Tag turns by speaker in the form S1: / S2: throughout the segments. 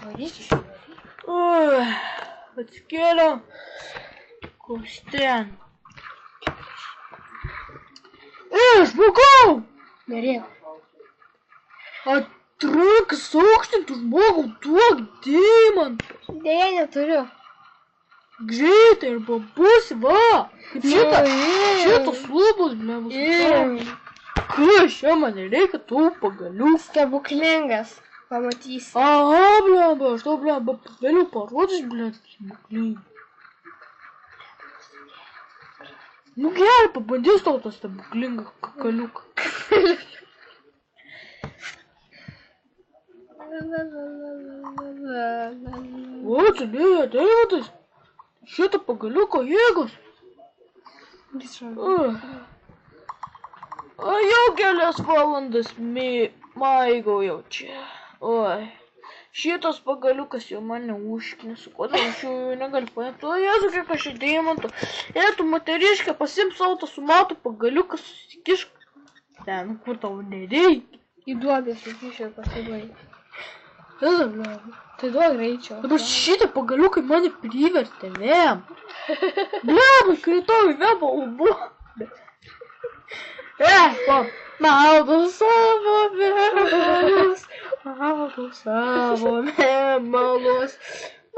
S1: Oi, atsikėliau. Koks ten? Žmogau!
S2: Nerėk.
S1: Atrankas aukštintų žmogau, duok deimantą.
S2: Deja, neturiu.
S1: Greitai arba bus, va. Kaip šitas lubus, blebus. Kas čia man reikia tų pagalių?
S2: Stebuklingas. Pamatysi.
S1: Aha, bleba, aš tau, bleba, vėliau parodys, bleba, stebuklingai. Nu gerai, pabandys tau tą stebuklingą kakaliuką. O, čia dėja, deimantas. Šitą pagaliuką jėgos. O jau kelias valandas maigau čia. Oi, šitas pagaliukas jau mane užknis. Kodėl aš jau negaliu paimti? O Jėzu, kiek aš į deimantą. Tu moteriškė, pasiimk savo tą sumatų pagaliuką, susikišk. Ten, kur tau nereikia.
S2: Į duobę sukišiu ir pasibaigti. Tai duok greičiau.
S1: Dabar šitie pagaliukai mane privertė, vėm. Bleba, kritau į vėbą ubu. Maudau savo vėbalus. Maudau savo vėbalus.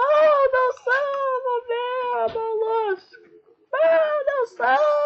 S1: Maudau savo vėbalus. Maudau savo